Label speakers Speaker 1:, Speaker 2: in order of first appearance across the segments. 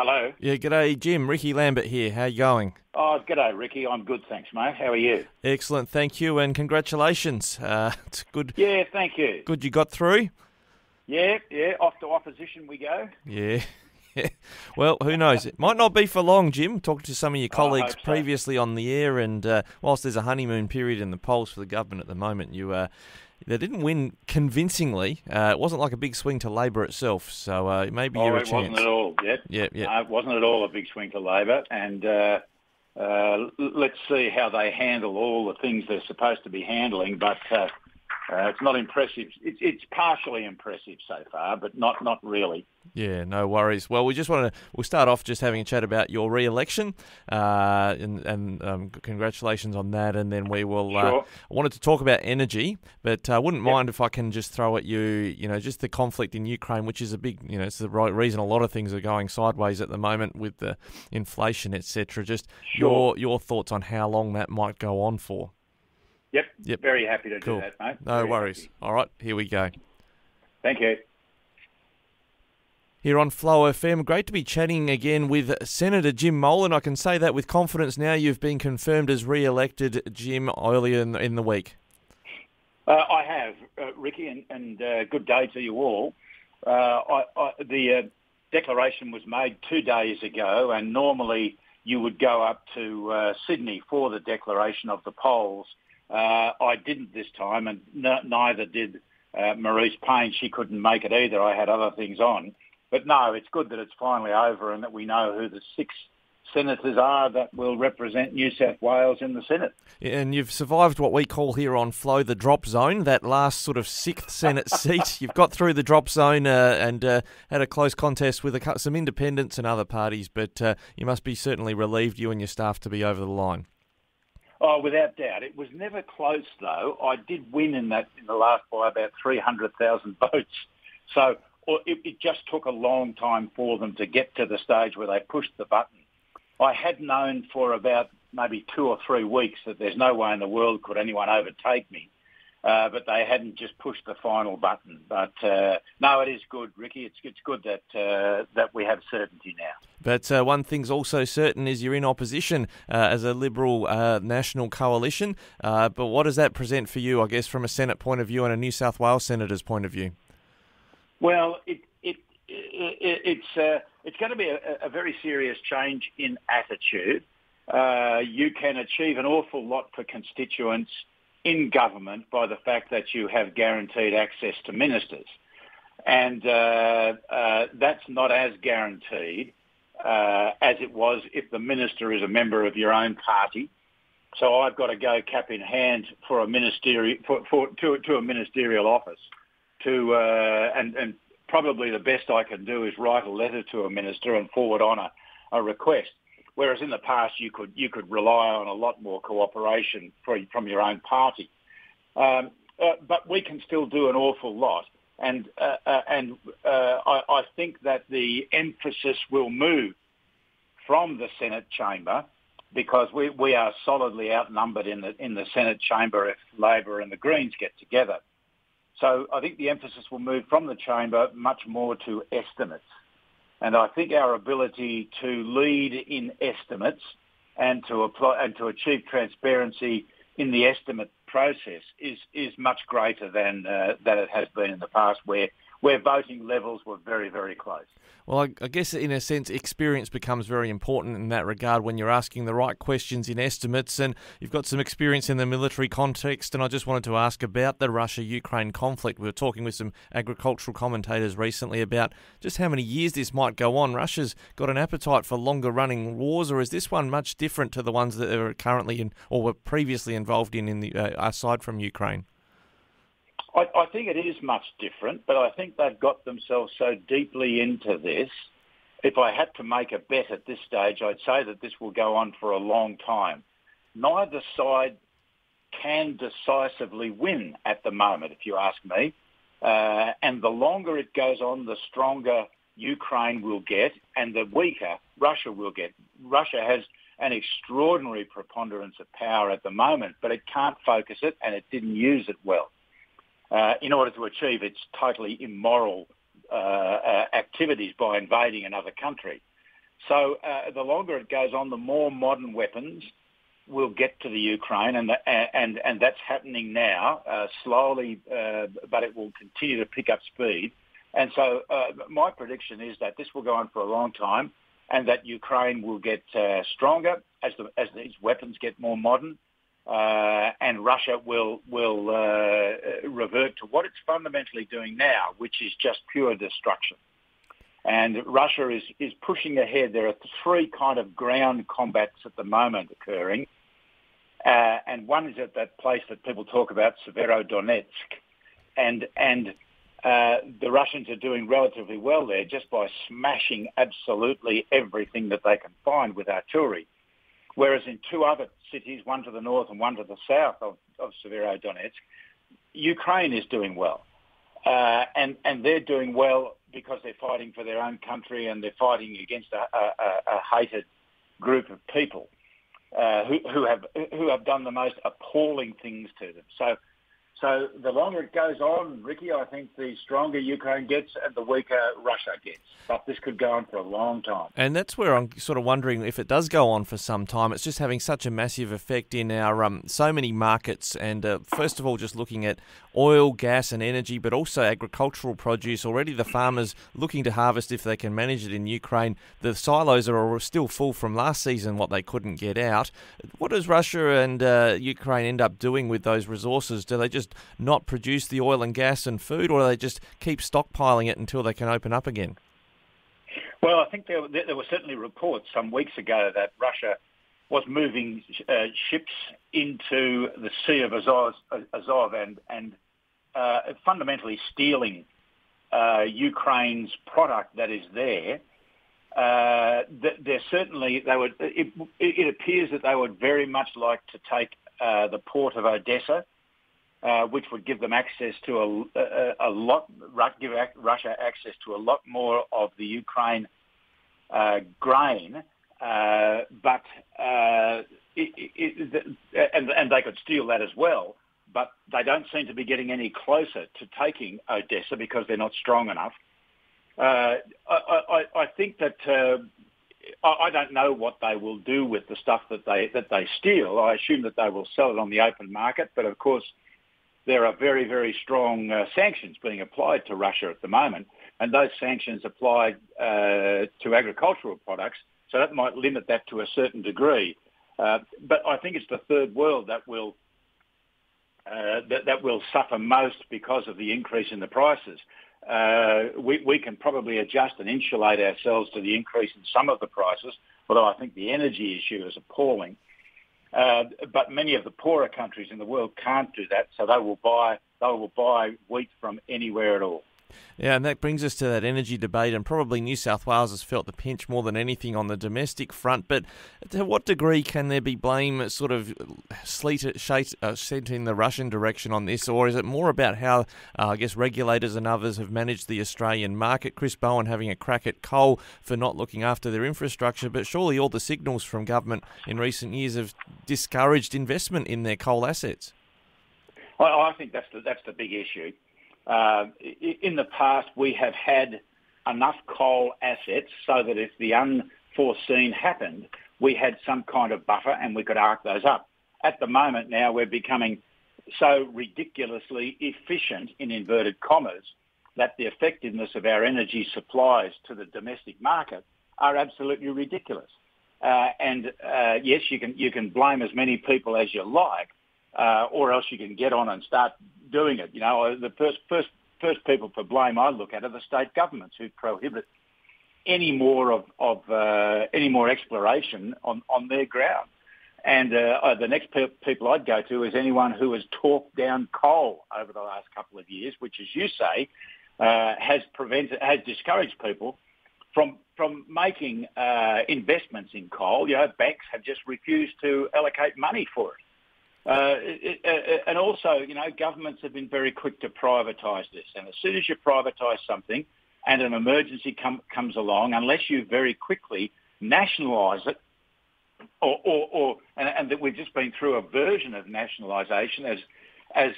Speaker 1: Hello.
Speaker 2: Yeah, g'day, Jim. Ricky Lambert here. How you going?
Speaker 1: Oh, g'day, Ricky. I'm good, thanks, mate. How are you?
Speaker 2: Excellent, thank you, and congratulations. It's good.
Speaker 1: Yeah, thank you.
Speaker 2: Good you got through.
Speaker 1: Yeah, off to opposition we go.
Speaker 2: Yeah. Well, who knows? It might not be for long, Jim. Talked to some of your colleagues
Speaker 1: hope so.
Speaker 2: previously on the air, and whilst there's a honeymoon period in the polls for the government at the moment, they didn't win convincingly. It wasn't like a big swing to Labor itself, so maybe you're a chance.
Speaker 1: It wasn't at all.
Speaker 2: Yeah.
Speaker 1: No, it wasn't at all a big swing to Labor, and let's see how they handle all the things they're supposed to be handling. But it's not impressive. It's partially impressive so far, but not really.
Speaker 2: Yeah, no worries. Well, we'll start off just having a chat about your re-election, and congratulations on that. And then we will.
Speaker 1: Sure.
Speaker 2: I wanted to talk about energy, but I wouldn't mind if I can just throw at you, just the conflict in Ukraine, which is a big, it's the right reason a lot of things are going sideways at the moment with the inflation, etc. Just
Speaker 1: Sure.
Speaker 2: your thoughts on how long that might go on for.
Speaker 1: Yep. Very happy to
Speaker 2: Cool.
Speaker 1: do that, mate.
Speaker 2: No
Speaker 1: Very
Speaker 2: worries.
Speaker 1: happy.
Speaker 2: All right, here we go.
Speaker 1: Thank you.
Speaker 2: Here on Flow FM, great to be chatting again with Senator Jim Molan. I can say that with confidence now. You've been confirmed as re-elected, Jim, earlier in the week.
Speaker 1: I have, Ricky, and good day to you all. The declaration was made 2 days ago, and normally you would go up to Sydney for the declaration of the polls. I didn't this time, and neither did Maurice Payne. She couldn't make it either. I had other things on. But no, it's good that it's finally over and that we know who the 6 senators are that will represent New South Wales in the Senate.
Speaker 2: And you've survived what we call here on Flow the drop zone, that last sort of 6th Senate seat. You've got through the drop zone and had a close contest with some independents and other parties, but you must be certainly relieved, you and your staff, to be over the line.
Speaker 1: Oh, without doubt. It was never close, though. I did win in the last by about 300,000 votes. So it just took a long time for them to get to the stage where they pushed the button. I had known for about maybe 2 or 3 weeks that there's no way in the world could anyone overtake me, but they hadn't just pushed the final button. But no, it is good, Ricky. It's good that we have certainty now.
Speaker 2: But one thing's also certain is you're in opposition as a Liberal national coalition. But what does that present for you, I guess, from a Senate point of view and a New South Wales Senator's point of view?
Speaker 1: Well, it's going to be a very serious change in attitude. You can achieve an awful lot for constituents in government by the fact that you have guaranteed access to ministers. And that's not as guaranteed as it was if the minister is a member of your own party. So I've got to go cap in hand for a ministerial to a ministerial office and probably the best I can do is write a letter to a minister and forward on a request. Whereas in the past you could rely on a lot more cooperation from your own party. But we can still do an awful lot. And I think that the emphasis will move from the Senate chamber because we are solidly outnumbered in the Senate chamber if Labor and the Greens get together. So I think the emphasis will move from the chamber much more to estimates. And I think our ability to lead in estimates and to apply and to achieve transparency in the estimate process is much greater than it has been in the past, where voting levels were very, very close.
Speaker 2: Well, I guess in a sense, experience becomes very important in that regard when you're asking the right questions in estimates, and you've got some experience in the military context, and I just wanted to ask about the Russia-Ukraine conflict. We were talking with some agricultural commentators recently about just how many years this might go on. Russia's got an appetite for longer-running wars, or is this one much different to the ones that are currently in or were previously involved in the aside from Ukraine?
Speaker 1: I think it is much different, but I think they've got themselves so deeply into this. If I had to make a bet at this stage, I'd say that this will go on for a long time. Neither side can decisively win at the moment, if you ask me. And the longer it goes on, the stronger Ukraine will get and the weaker Russia will get. Russia has an extraordinary preponderance of power at the moment, but it can't focus it and it didn't use it well. In order to achieve its totally immoral activities by invading another country. So the longer it goes on, the more modern weapons will get to the Ukraine, and that's happening now, slowly, but it will continue to pick up speed. And so my prediction is that this will go on for a long time, and that Ukraine will get stronger as these weapons get more modern, and Russia will revert to what it's fundamentally doing now, which is just pure destruction. And Russia is pushing ahead. There are three kind of ground combats at the moment occurring. And one is at that place that people talk about, Severodonetsk. And the Russians are doing relatively well there just by smashing absolutely everything that they can find with artillery. Whereas in two other cities, one to the north and one to the south of Severodonetsk, Ukraine is doing well. And they're doing well because they're fighting for their own country, and they're fighting against a hated group of people who have done the most appalling things to them. So the longer it goes on, Ricky, I think the stronger Ukraine gets and the weaker Russia gets. But this could go on for a long time.
Speaker 2: And that's where I'm sort of wondering if it does go on for some time. It's just having such a massive effect in our so many markets. And first of all, just looking at oil, gas and energy, but also agricultural produce. Already the farmers looking to harvest if they can manage it in Ukraine. The silos are still full from last season, what they couldn't get out. What does Russia and Ukraine end up doing with those resources? Do they just not produce the oil and gas and food, or do they just keep stockpiling it until they can open up again?
Speaker 1: Well, I think there were certainly reports some weeks ago that Russia was moving ships into the Sea of Azov and fundamentally stealing Ukraine's product that is there. It appears that they would very much like to take the port of Odessa, which would give them access to give Russia access to a lot more of the Ukraine grain, and they could steal that as well. But they don't seem to be getting any closer to taking Odessa because they're not strong enough. I think that I don't know what they will do with the stuff that they steal. I assume that they will sell it on the open market, but of course there are very, very strong sanctions being applied to Russia at the moment, and those sanctions apply to agricultural products, so that might limit that to a certain degree. But I think it's the third world that will suffer most because of the increase in the prices. We can probably adjust and insulate ourselves to the increase in some of the prices, although I think the energy issue is appalling. But many of the poorer countries in the world can't do that, so they will buy wheat from anywhere at all.
Speaker 2: Yeah, and that brings us to that energy debate, and probably New South Wales has felt the pinch more than anything on the domestic front. But to what degree can there be blame sort of sent in the Russian direction on this, or is it more about how, I guess, regulators and others have managed the Australian market? Chris Bowen having a crack at coal for not looking after their infrastructure, but surely all the signals from government in recent years have discouraged investment in their coal assets.
Speaker 1: I think that's the big issue. In the past, we have had enough coal assets so that if the unforeseen happened, we had some kind of buffer and we could arc those up. At the moment now, we're becoming so ridiculously efficient, in inverted commas, that the effectiveness of our energy supplies to the domestic market are absolutely ridiculous. Yes, you can blame as many people as you like, or else you can get on and start doing it. You know, the first people for blame I look at are the state governments, who prohibit any more exploration on their ground. And the next people I'd go to is anyone who has talked down coal over the last couple of years, which, as you say, has discouraged people from making investments in coal. You know, banks have just refused to allocate money for it. And also, you know, governments have been very quick to privatise this. And as soon as you privatise something and an emergency comes along, unless you very quickly nationalise it, and that we've just been through a version of nationalisation as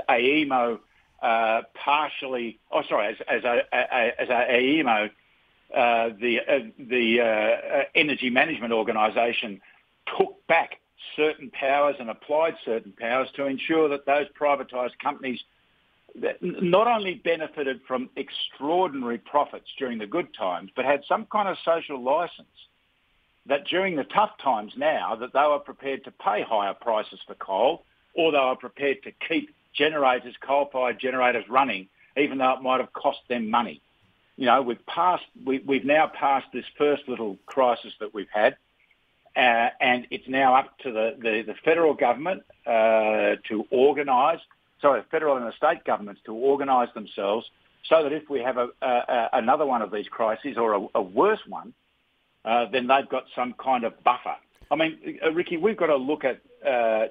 Speaker 1: AEMO as AEMO Energy Management Organisation took back certain powers and applied certain powers to ensure that those privatised companies that not only benefited from extraordinary profits during the good times, but had some kind of social licence that during the tough times now, that they were prepared to pay higher prices for coal, or they were prepared to keep generators, coal-fired generators running, even though it might have cost them money. You know, we've now passed this first little crisis that we've had, and it's now up to the federal government to organise, federal and the state governments to organise themselves so that if we have another one of these crises or a worse one, then they've got some kind of buffer. I mean, Ricky, we've got to look at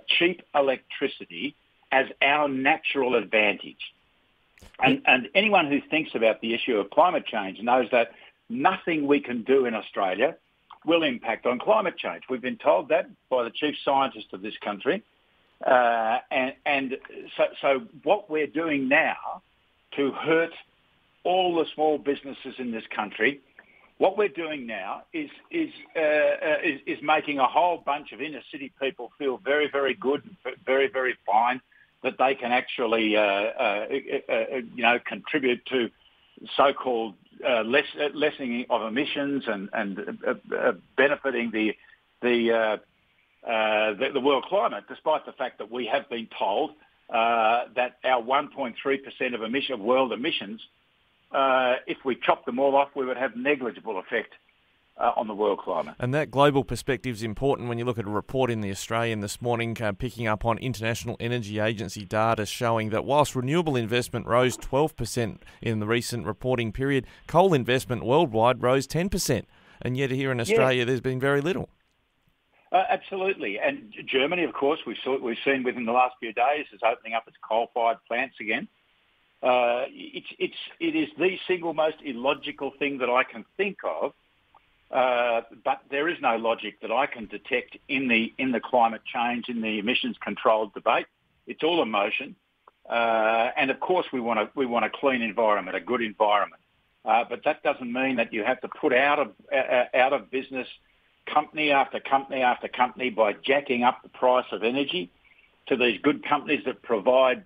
Speaker 1: cheap electricity as our natural advantage. And anyone who thinks about the issue of climate change knows that nothing we can do in Australia will impact on climate change. We've been told that by the chief scientist of this country. So what we're doing now to hurt all the small businesses in this country, what we're doing now is making a whole bunch of inner city people feel very, very good, very, very fine that they can actually, contribute to so-called lessening of emissions and benefiting the world climate, despite the fact that we have been told that our 1.3% of world emissions, if we chop them all off, we would have negligible effect on the world climate.
Speaker 2: And that global perspective is important when you look at a report in The Australian this morning picking up on International Energy Agency data showing that whilst renewable investment rose 12% in the recent reporting period, coal investment worldwide rose 10%. And yet here in Australia, there's been very little.
Speaker 1: Absolutely. And Germany, of course, we've seen within the last few days is opening up its coal-fired plants again. It is the single most illogical thing that I can think of, but there is no logic that I can detect in the climate change, in the emissions control debate. It's all emotion, and of course we want a clean environment, a good environment. But that doesn't mean that you have to put out of business company after company after company by jacking up the price of energy to these good companies that provide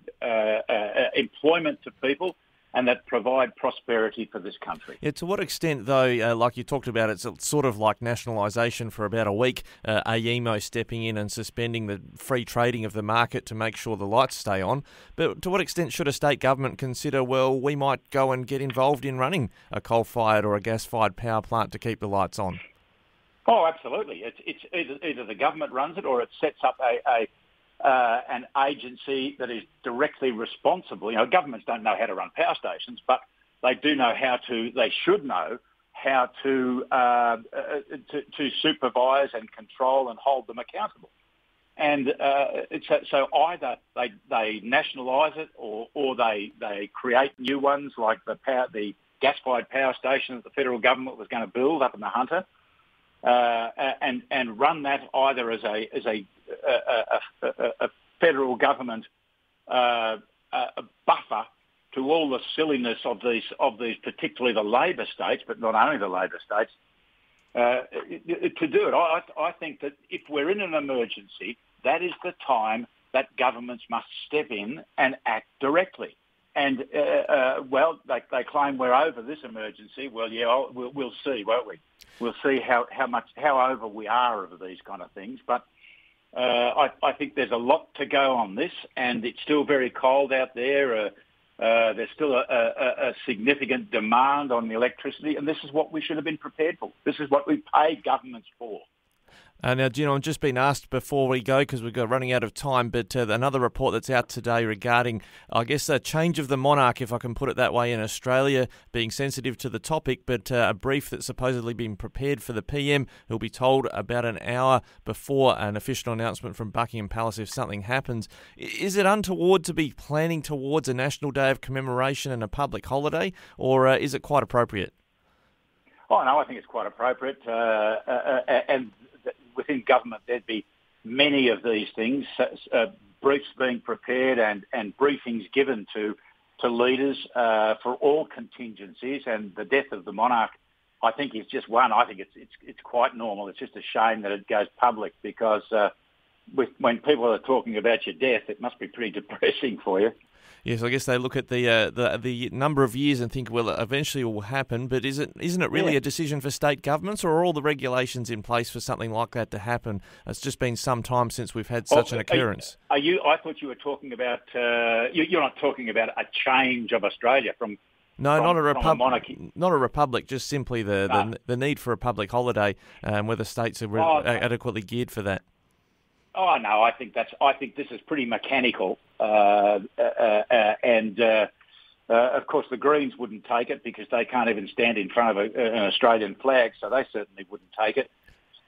Speaker 1: employment to people and that provide prosperity for this country.
Speaker 2: Yeah, to what extent, though, like you talked about, it's sort of like nationalisation for about a week, AEMO stepping in and suspending the free trading of the market to make sure the lights stay on. But to what extent should a state government consider, well, we might go and get involved in running a coal-fired or a gas-fired power plant to keep the lights on?
Speaker 1: Oh, absolutely. It's either the government runs it or it sets up an agency that is directly responsible. You know, governments don't know how to run power stations, but they do know they should know how to supervise and control and hold them accountable. And so either they nationalise it or they create new ones like the gas-fired power station that the federal government was going to build up in the Hunter. And run that either as a federal government a buffer to all the silliness of these, particularly the Labor states, but not only the Labor states, to do it. I think that if we're in an emergency, that is the time that governments must step in and act directly. And, they claim we're over this emergency. Well, yeah, we'll see, won't we? We'll see how over we are of these kind of things. But I think there's a lot to go on this, and it's still very cold out there. There's still a significant demand on the electricity, and this is what we should have been prepared for. This is what we pay governments for.
Speaker 2: Now, Gino, I've just been asked before we go, because we're running out of time, but another report that's out today regarding, I guess, a change of the monarch, if I can put it that way, in Australia, being sensitive to the topic, but a brief that's supposedly been prepared for the PM, who'll be told about an hour before an official announcement from Buckingham Palace if something happens. Is it untoward to be planning towards a National Day of commemoration and a public holiday, or is it quite appropriate?
Speaker 1: Oh, no, I think it's quite appropriate, and within government, there'd be many of these things, briefs being prepared and briefings given to leaders for all contingencies, and the death of the monarch I think is just one. I think it's quite normal. It's just a shame that it goes public because when people are talking about your death, it must be pretty depressing for you.
Speaker 2: Yes, I guess they look at the number of years and think, well, eventually it will happen. But isn't it really a decision for state governments, or are all the regulations in place for something like that to happen? It's just been some time since we've had such an occurrence.
Speaker 1: Are you? I thought you were talking about. You're not talking about a change of Australia from.
Speaker 2: No, not a republic.
Speaker 1: Monarchy.
Speaker 2: Not a republic. Just simply the need for a public holiday, whether states are adequately geared for that.
Speaker 1: Oh no, I think this is pretty mechanical, and of course the Greens wouldn't take it because they can't even stand in front of an Australian flag, so they certainly wouldn't take it.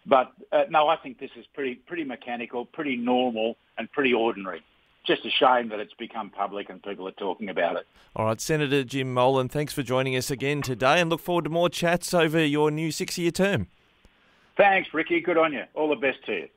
Speaker 1: But no, I think this is pretty mechanical, pretty normal, and pretty ordinary. Just a shame that it's become public and people are talking about it.
Speaker 2: All right, Senator Jim Molan, thanks for joining us again today, and look forward to more chats over your new 6-year term.
Speaker 1: Thanks, Ricky. Good on you. All the best to you.